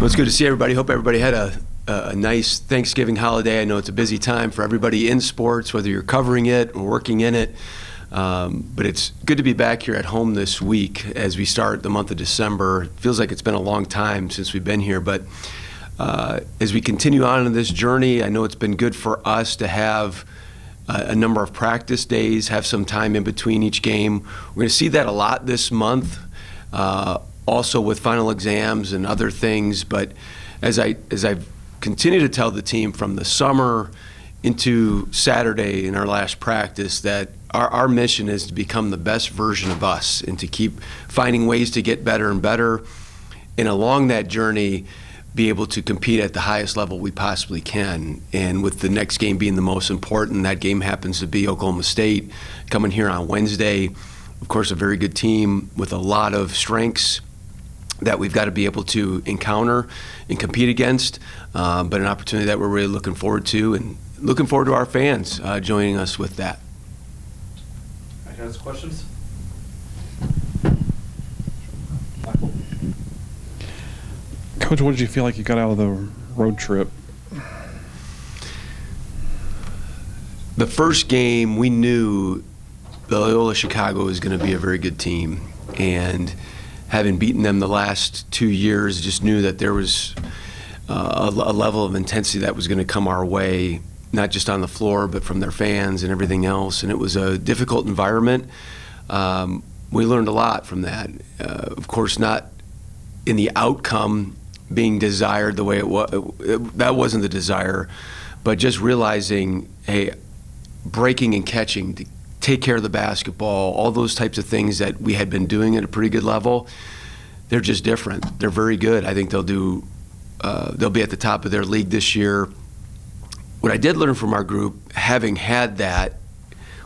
Well, it's good to see everybody. Hope everybody had a nice Thanksgiving holiday. I know it's a busy time for everybody in sports, whether you're covering it or working in it. But it's good to be back here at home this week as we start the month of December. It feels like it's been a long time since we've been here, but as we continue on in this journey, I know it's been good for us to have a number of practice days, have some time in between each game. We're going to see that a lot this month, also with final exams and other things. But as I've continued to tell the team from the summer into Saturday in our last practice, that our mission is to become the best version of us and to keep finding ways to get better and better, and along that journey be able to compete at the highest level we possibly can. And with the next game being the most important, that game happens to be Oklahoma State coming here on Wednesday. Of course, a very good team with a lot of strengths that we've got to be able to encounter and compete against, but an opportunity that we're really looking forward to, and looking forward to our fans joining us with that. Any other questions? Coach, what did you feel like you got out of the road trip? The first game, we knew Loyola Chicago was going to be a very good team, and having beaten them the last 2 years, just knew that there was a level of intensity that was going to come our way, not just on the floor, but from their fans and everything else. And it was a difficult environment. We learned a lot from that. Of course, not in the outcome being desired the way it was. That wasn't the desire, but just realizing, hey, breaking and catching, to take care of the basketball, all those types of things that we had been doing at a pretty good level, they're just different. They're very good. I think they'll be at the top of their league this year. What I did learn from our group, having had that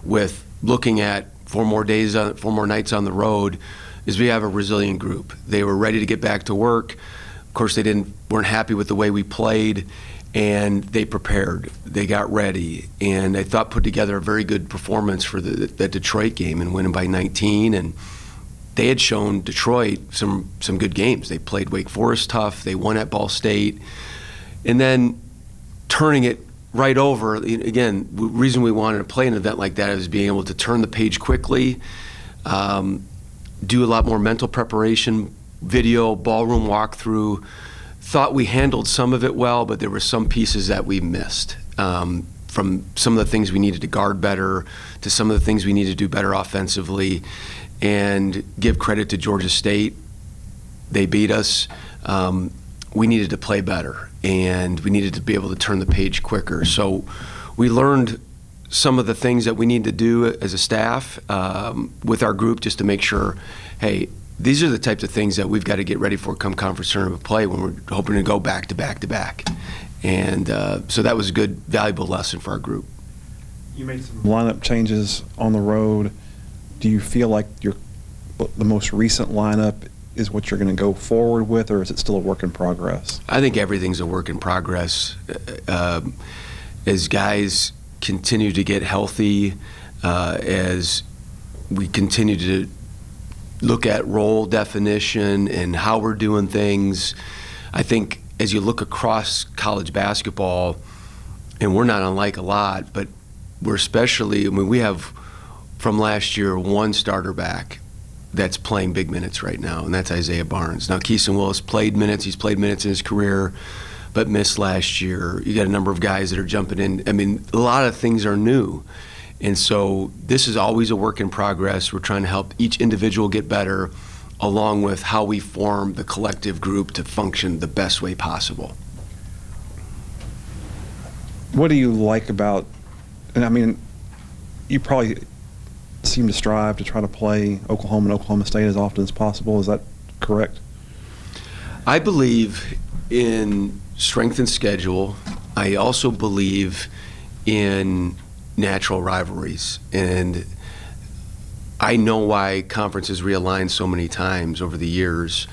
with looking at 4 more nights on the road, is we have a resilient group. They were ready to get back to work. Of course, they weren't happy with the way we played, and they prepared. They got ready, and I thought put together a very good performance for the Detroit game and winning by 19. And they had shown Detroit some good games. They played Wake Forest tough. They won at Ball State, and then turning it right over. Again, the reason we wanted to play an event like that is being able to turn the page quickly, do a lot more mental preparation, video, ballroom walkthrough. Thought we handled some of it well, but there were some pieces that we missed. From some of the things we needed to guard better to some of the things we needed to do better offensively. And give credit to Georgia State. They beat us. We needed to play better, and we needed to be able to turn the page quicker. So we learned some of the things that we need to do as a staff with our group, just to make sure, hey, these are the types of things that we've got to get ready for come conference tournament play when we're hoping to go back to back to back. And so that was a good, valuable lesson for our group. You made some lineup changes on the road. Do you feel like the most recent lineup is what you're going to go forward with, or is it still a work in progress? I think everything's a work in progress. As guys continue to get healthy, as we continue to look at role definition and how we're doing things, I think as you look across college basketball, and we're not unlike a lot, but we're especially, we have from last year 1 starter back that's playing big minutes right now, and that's Isaiah Barnes. Now, Keeson Willis played minutes. He's played minutes in his career, but missed last year. You got a number of guys that are jumping in. I mean, a lot of things are new. And so this is always a work in progress. We're trying to help each individual get better, along with how we form the collective group to function the best way possible. What do you like about, and I mean, you probably seem to strive to try to play Oklahoma and Oklahoma State as often as possible. Is that correct? I believe in strength and schedule. I also believe in natural rivalries, and I know why conferences realign so many times over the years,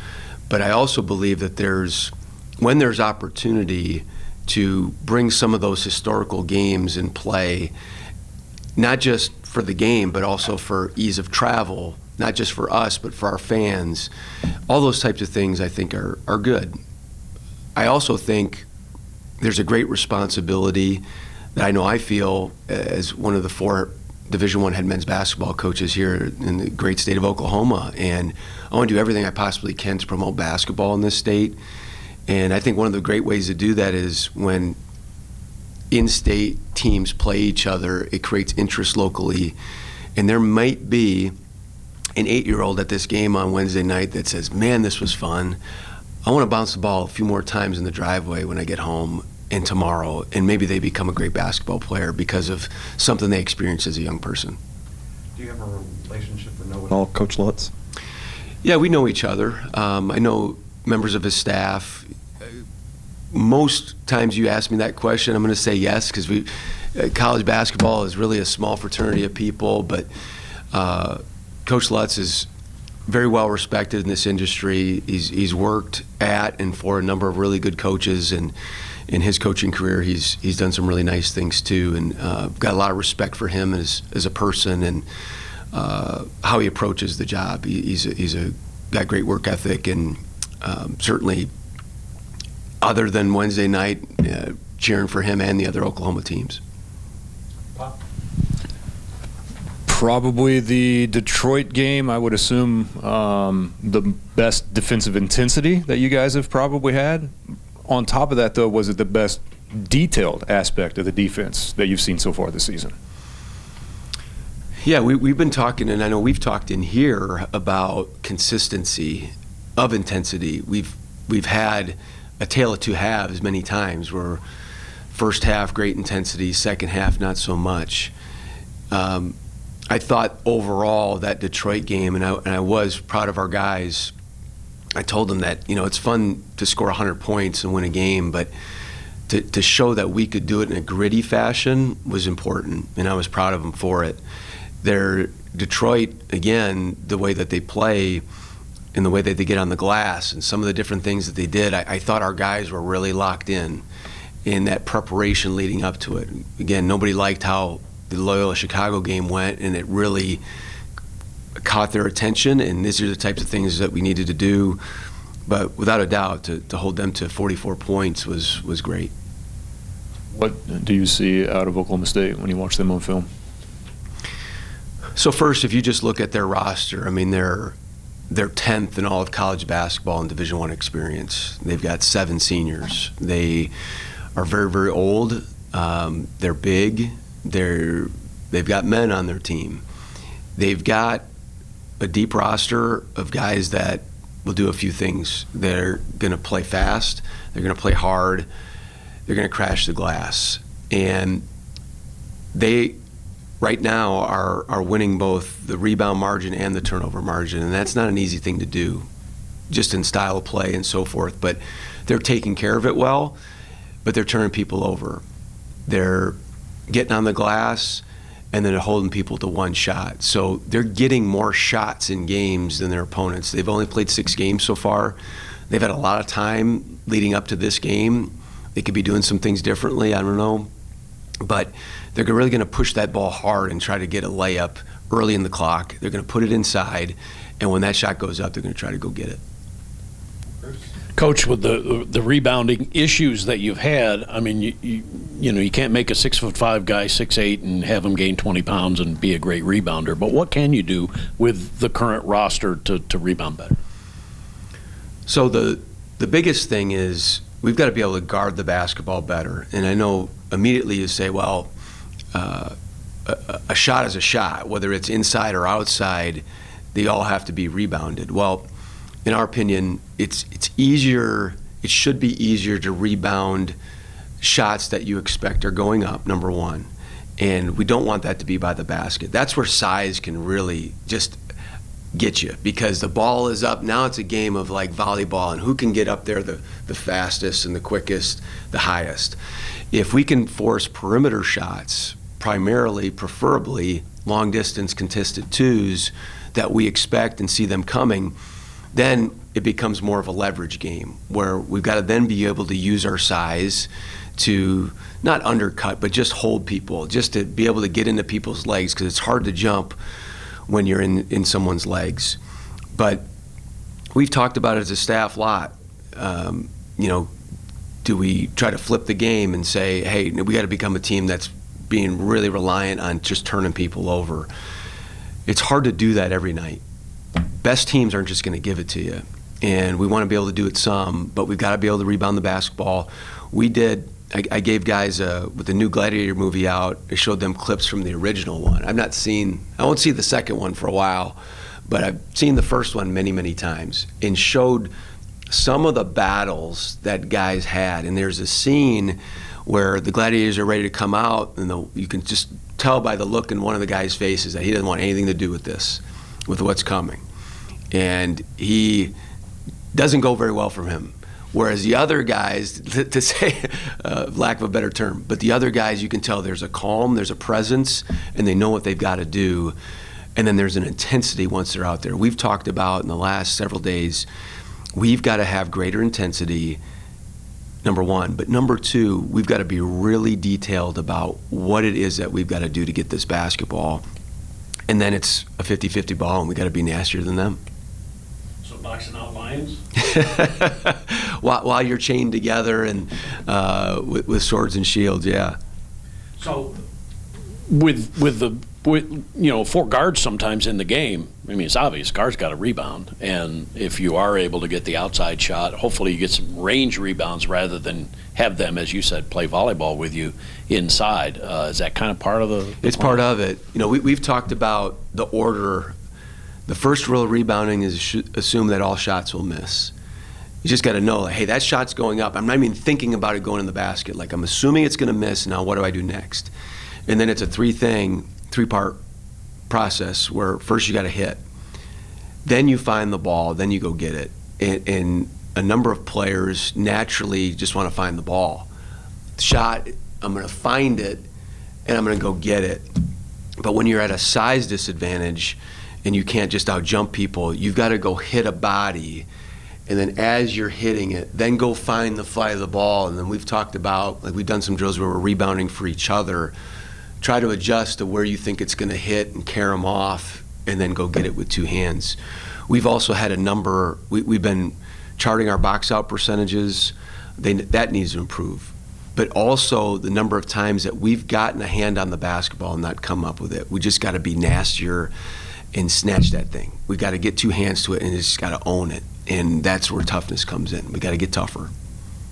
but I also believe that when there's opportunity to bring some of those historical games in play, not just for the game, but also for ease of travel, not just for us, but for our fans. All those types of things I think are good. I also think there's a great responsibility that I know I feel as one of the 4 Division I head men's basketball coaches here in the great state of Oklahoma, and I want to do everything I possibly can to promote basketball in this state. And I think one of the great ways to do that is when in-state teams play each other, it creates interest locally. And there might be an 8-year-old at this game on Wednesday night that says, man, this was fun. I want to bounce the ball a few more times in the driveway when I get home and tomorrow, and maybe they become a great basketball player because of something they experienced as a young person. Do you have a relationship or know with all Coach Lutz? Yeah, we know each other. I know members of his staff. Most times you ask me that question, I'm going to say yes, because college basketball is really a small fraternity of people, but Coach Lutz is very well respected in this industry. He's worked at and for a number of really good coaches, and in his coaching career, he's done some really nice things too, and got a lot of respect for him as a person and how he approaches the job. He's got great work ethic, and certainly, other than Wednesday night, cheering for him and the other Oklahoma teams. Probably the Detroit game, I would assume, the best defensive intensity that you guys have probably had. On top of that, though, was it the best detailed aspect of the defense that you've seen so far this season? Yeah, we've been talking, and I know we've talked in here about consistency of intensity. We've had a tale of 2 halves many times, where first half great intensity, second half not so much. I thought overall that Detroit game, and I was proud of our guys. I told them that, it's fun to score 100 points and win a game, but to show that we could do it in a gritty fashion was important, and I was proud of them for it. Detroit, again, the way that they play and the way that they get on the glass and some of the different things that they did, I thought our guys were really locked in that preparation leading up to it. Again, nobody liked how the Loyola Chicago game went, and it really caught their attention, and these are the types of things that we needed to do. But without a doubt, to hold them to 44 points was great. What do you see out of Oklahoma State when you watch them on film? So first, if you just look at their roster, I mean, they're 10th in all of college basketball in Division I experience. They've got 7 seniors. They are very, very old. They're big. They've got men on their team. They've got a deep roster of guys that will do a few things. They're going to play fast. They're going to play hard. They're going to crash the glass. And they, right now, are winning both the rebound margin and the turnover margin, and that's not an easy thing to do, just in style of play and so forth. But they're taking care of it well, but they're turning people over. They're getting on the glass, and then holding people to 1 shot. So they're getting more shots in games than their opponents. They've only played 6 games so far. They've had a lot of time leading up to this game. They could be doing some things differently, I don't know. But they're really going to push that ball hard and try to get a layup early in the clock. They're going to put it inside, and when that shot goes up, they're going to try to go get it. Coach, with the rebounding issues that you've had, I mean, you can't make a 6'5" guy 6'8" and have him gain 20 pounds and be a great rebounder. But what can you do with the current roster to rebound better? So the biggest thing is we've got to be able to guard the basketball better. And I know immediately you say, well, a shot is a shot, whether it's inside or outside. They all have to be rebounded. Well, in our opinion, it's easier. It should be easier to rebound shots that you expect are going up, number one. And we don't want that to be by the basket. That's where size can really just get you, because the ball is up. Now it's a game of like volleyball, and who can get up there the fastest and the quickest, the highest. If we can force perimeter shots, primarily, preferably long distance contested twos that we expect and see them coming, then it becomes more of a leverage game where we've got to then be able to use our size to not undercut, but just hold people, just to be able to get into people's legs, because it's hard to jump when you're in someone's legs. But we've talked about it as a staff a lot. do we try to flip the game and say, hey, we got to become a team that's being really reliant on just turning people over? It's hard to do that every night. Best teams aren't just going to give it to you. And we want to be able to do it some, but we've got to be able to rebound the basketball. I gave guys, with the new Gladiator movie out, I showed them clips from the original one. I won't see the second one for a while, but I've seen the first one many, many times, and showed some of the battles that guys had. And there's a scene where the Gladiators are ready to come out, and you can just tell by the look in one of the guys' faces that he doesn't want anything to do with this, with what's coming. And he doesn't go very well for him. Whereas the other guys, to say, lack of a better term, but the other guys, you can tell there's a calm, there's a presence, and they know what they've got to do. And then there's an intensity once they're out there. We've talked about in the last several days, we've got to have greater intensity, number one. But number two, we've got to be really detailed about what it is that we've got to do to get this basketball. And then it's a 50-50 ball, and we've got to be nastier than them. So boxing out lions? While you're chained together and with swords and shields, yeah. So with four guards sometimes in the game, I mean, it's obvious, guards got to rebound. And if you are able to get the outside shot, hopefully you get some range rebounds rather than have them, as you said, play volleyball with you inside. Is that kind of part of the It's plan? part of it. We've talked about the order. The first rule of rebounding is assume that all shots will miss. You just got to know, hey, that shot's going up. I'm not even thinking about it going in the basket. Like, I'm assuming it's going to miss. Now, what do I do next? And then it's a three-part process where first you got to hit. Then you find the ball. Then you go get it. And a number of players naturally just want to find the ball. Shot, I'm going to find it, and I'm going to go get it. But when you're at a size disadvantage and you can't just out-jump people, you've got to go hit a body. And then as you're hitting it, then go find the flight of the ball. And then we've talked about, like, we've done some drills where we're rebounding for each other. Try to adjust to where you think it's going to hit and carry them off, and then go get it with two hands. We've also had we've been charting our box out percentages. That needs to improve. But also the number of times that we've gotten a hand on the basketball and not come up with it. We just got to be nastier and snatch that thing. We got to get two hands to it and just got to own it. And that's where toughness comes in. We got to get tougher.